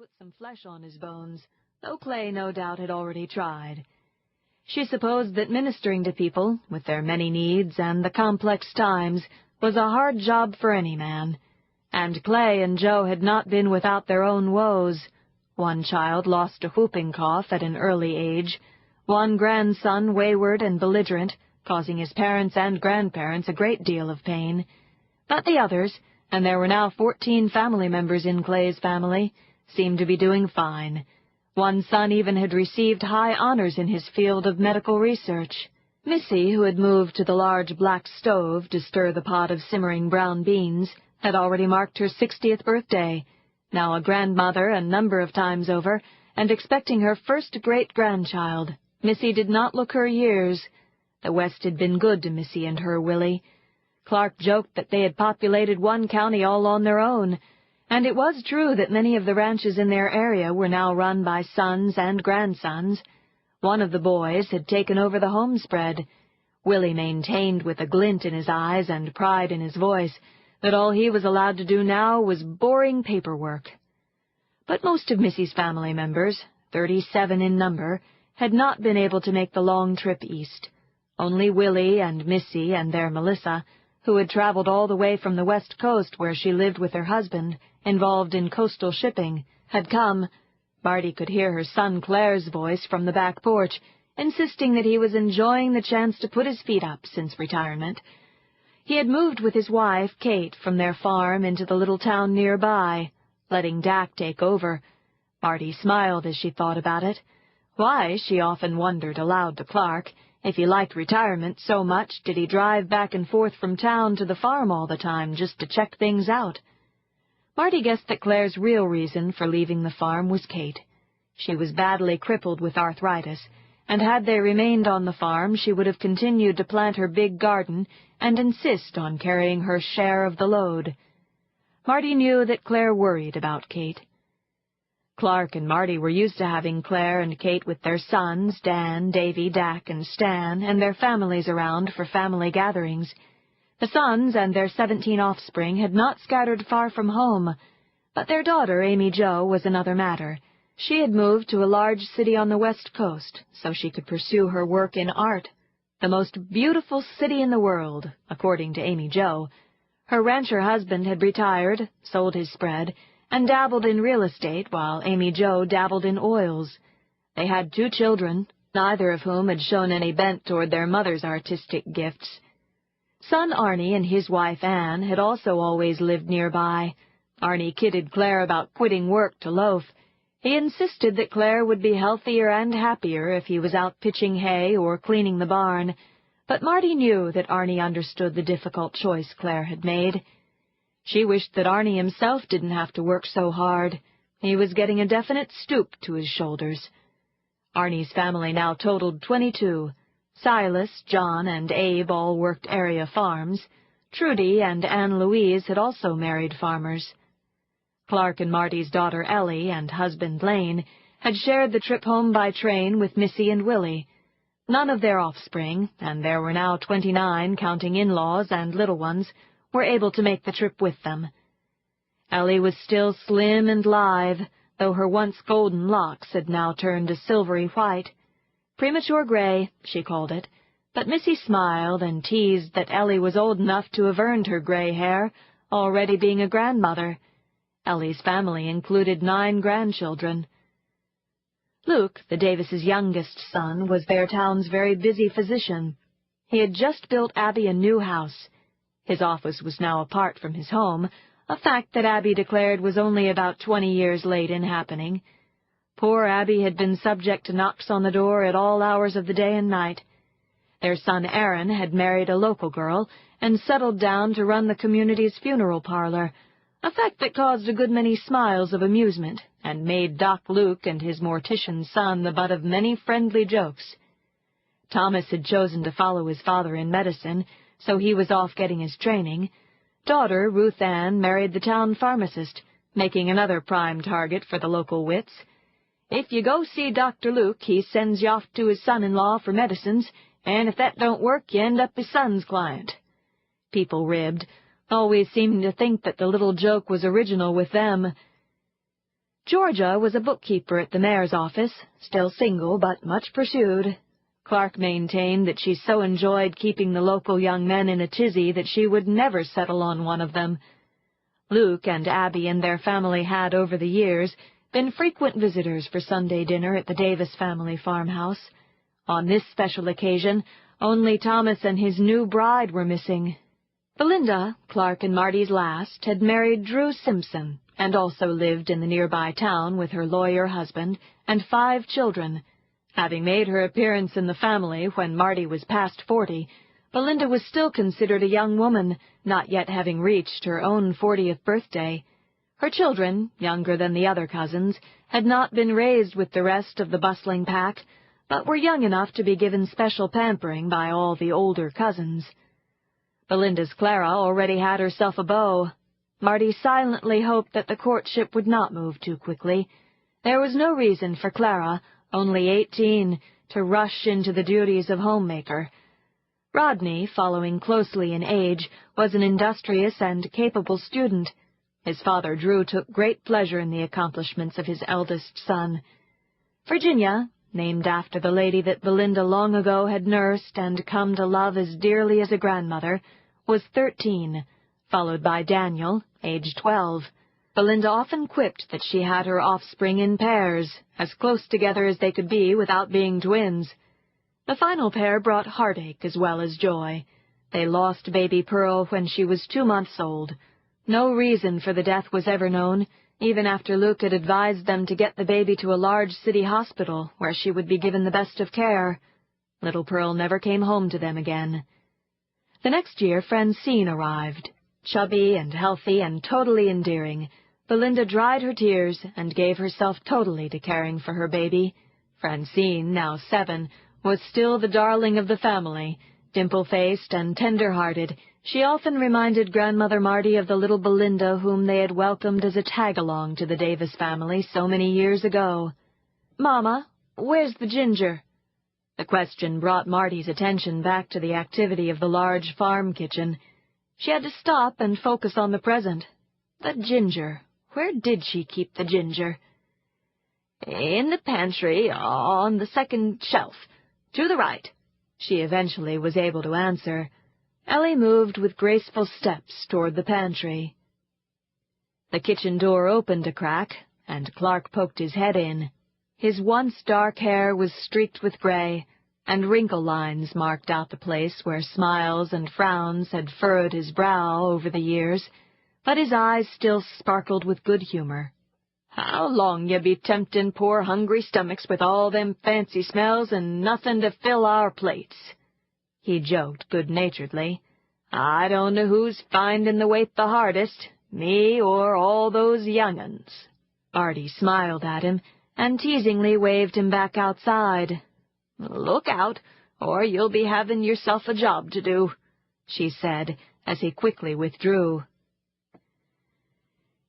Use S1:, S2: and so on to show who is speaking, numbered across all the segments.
S1: put some flesh on his bones, though Clay no doubt had already tried. She supposed that ministering to people, with their many needs and the complex times, was a hard job for any man. And Clay and Joe had not been without their own woes. One child lost to whooping cough at an early age, one grandson wayward and belligerent, causing his parents and grandparents a great deal of pain. But the others, and there were now 14 family members in Clay's family, seemed to be doing fine. One son even had received high honors in his field of medical research. Missy, who had moved to the large black stove to stir the pot of simmering brown beans, had already marked her 60th birthday, now a grandmother a number of times over, and expecting her first great-grandchild. Missy did not look her years. The West had been good to Missy and her Willie. Clark joked that they had populated one county all on their own, and it was true that many of the ranches in their area were now run by sons and grandsons. One of the boys had taken over the homespread. Willie maintained with a glint in his eyes and pride in his voice that all he was allowed to do now was boring paperwork. But most of Missy's family members, 37 in number, had not been able to make the long trip east. Only Willie and Missy and their Melissa, who had traveled all the way from the West Coast where she lived with her husband, involved in coastal shipping, had come. Marty could hear her son Claire's voice from the back porch, insisting that he was enjoying the chance to put his feet up since retirement. He had moved with his wife, Kate, from their farm into the little town nearby, letting Dak take over. Marty smiled as she thought about it. Why, she often wondered aloud to Clark, if he liked retirement so much, did he drive back and forth from town to the farm all the time just to check things out? Marty guessed that Claire's real reason for leaving the farm was Kate. She was badly crippled with arthritis, and had they remained on the farm, she would have continued to plant her big garden and insist on carrying her share of the load. Marty knew that Claire worried about Kate. Clark and Marty were used to having Claire and Kate with their sons, Dan, Davy, Dak, and Stan, and their families around for family gatherings. The sons and their 17 offspring had not scattered far from home, but their daughter, Amy Jo, was another matter. She had moved to a large city on the West Coast so she could pursue her work in art. The most beautiful city in the world, according to Amy Jo. Her rancher husband had retired, sold his spread, and dabbled in real estate while Amy Jo dabbled in oils. They had 2 children, neither of whom had shown any bent toward their mother's artistic gifts. Son Arnie and his wife Anne had also always lived nearby. Arnie kidded Claire about quitting work to loaf. He insisted that Claire would be healthier and happier if he was out pitching hay or cleaning the barn, but Marty knew that Arnie understood the difficult choice Claire had made. She wished that Arnie himself didn't have to work so hard. He was getting a definite stoop to his shoulders. Arnie's family now totaled 22. Silas, John, and Abe all worked area farms. Trudy and Anne Louise had also married farmers. Clark and Marty's daughter Ellie and husband Lane had shared the trip home by train with Missy and Willie. None of their offspring, and there were now 29, counting in-laws and little ones, were able to make the trip with them. Ellie was still slim and lithe, though her once golden locks had now turned to silvery white. Premature gray, she called it, but Missy smiled and teased that Ellie was old enough to have earned her gray hair, already being a grandmother. Ellie's family included 9 grandchildren. Luke, the Davises' youngest son, was their town's very busy physician. He had just built Abby a new house. His office was now apart from his home, a fact that Abby declared was only about 20 years late in happening. Poor Abby had been subject to knocks on the door at all hours of the day and night. Their son Aaron had married a local girl and settled down to run the community's funeral parlor, a fact that caused a good many smiles of amusement and made Doc Luke and his mortician son the butt of many friendly jokes. Thomas had chosen to follow his father in medicine, so he was off getting his training. Daughter Ruth Ann married the town pharmacist, making another prime target for the local wits. If you go see Dr. Luke, he sends you off to his son-in-law for medicines, and if that don't work, you end up his son's client. People ribbed, always seeming to think that the little joke was original with them. Georgia was a bookkeeper at the mayor's office, still single but much pursued. Clark maintained that she so enjoyed keeping the local young men in a tizzy that she would never settle on one of them. Luke and Abby and their family had, over the years, been frequent visitors for Sunday dinner at the Davis family farmhouse. On this special occasion, only Thomas and his new bride were missing. Belinda, Clark and Marty's last, had married Drew Simpson, and also lived in the nearby town with her lawyer husband and 5 children. Having made her appearance in the family when Marty was past 40, Belinda was still considered a young woman, not yet having reached her own 40th birthday. Her children, younger than the other cousins, had not been raised with the rest of the bustling pack, but were young enough to be given special pampering by all the older cousins. Belinda's Clara already had herself a beau. Marty silently hoped that the courtship would not move too quickly. There was no reason for Clara, only 18, to rush into the duties of homemaker. Rodney, following closely in age, was an industrious and capable student. His father, Drew, took great pleasure in the accomplishments of his eldest son. Virginia, named after the lady that Belinda long ago had nursed and come to love as dearly as a grandmother, was 13, followed by Daniel, aged 12. Belinda often quipped that she had her offspring in pairs, as close together as they could be without being twins. The final pair brought heartache as well as joy. They lost baby Pearl when she was 2 months old. No reason for the death was ever known, even after Luke had advised them to get the baby to a large city hospital where she would be given the best of care. Little Pearl never came home to them again. The next year Francine arrived. Chubby and healthy and totally endearing, Belinda dried her tears and gave herself totally to caring for her baby. Francine, now 7, was still the darling of the family. Dimple-faced and tender-hearted, she often reminded Grandmother Marty of the little Belinda whom they had welcomed as a tag-along to the Davis family so many years ago. "Mama, where's the ginger?" The question brought Marty's attention back to the activity of the large farm kitchen. She had to stop and focus on the present. The ginger. Where did she keep the ginger? "In the pantry, on the second shelf. To the right," she eventually was able to answer. Ellie moved with graceful steps toward the pantry. The kitchen door opened a crack, and Clark poked his head in. His once dark hair was streaked with gray, and wrinkle lines marked out the place where smiles and frowns had furrowed his brow over the years, but his eyes still sparkled with good humor. "How long ye be temptin' poor hungry stomachs with all them fancy smells and nothin' to fill our plates?" he joked good-naturedly. "I don't know who's findin' the weight the hardest, me or all those young 'uns." Artie smiled at him and teasingly waved him back outside. "Look out, or you'll be havin' yourself a job to do," she said, as he quickly withdrew.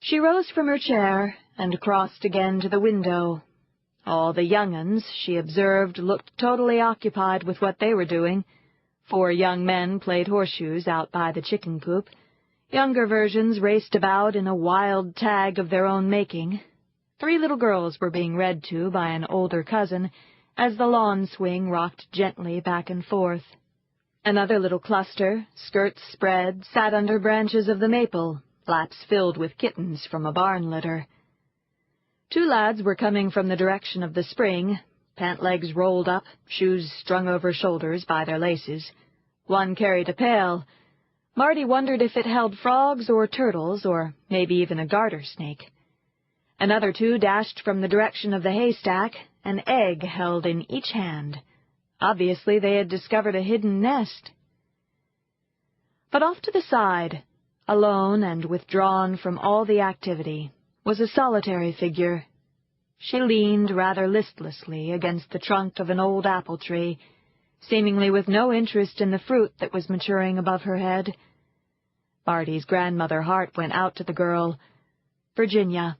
S1: She rose from her chair and crossed again to the window. All the young 'uns, she observed, looked totally occupied with what they were doing. 4 young men played horseshoes out by the chicken coop. Younger versions raced about in a wild tag of their own making. 3 little girls were being read to by an older cousin, as the lawn swing rocked gently back and forth. Another little cluster, skirts spread, sat under branches of the maple, laps filled with kittens from a barn litter. 2 lads were coming from the direction of the spring, pant legs rolled up, shoes strung over shoulders by their laces. One carried a pail. Marty wondered if it held frogs or turtles, or maybe even a garter snake. Another 2 dashed from the direction of the haystack, an egg held in each hand. Obviously they had discovered a hidden nest. But off to the side, alone and withdrawn from all the activity, was a solitary figure. She leaned rather listlessly against the trunk of an old apple tree, seemingly with no interest in the fruit that was maturing above her head. Marty's grandmother heart went out to the girl. Virginia,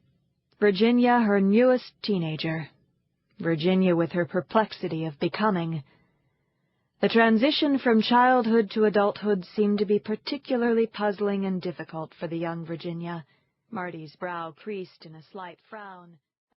S1: her newest teenager. Virginia with her perplexity of becoming. The transition from childhood to adulthood seemed to be particularly puzzling and difficult for the young Virginia. Marty's brow creased in a slight frown.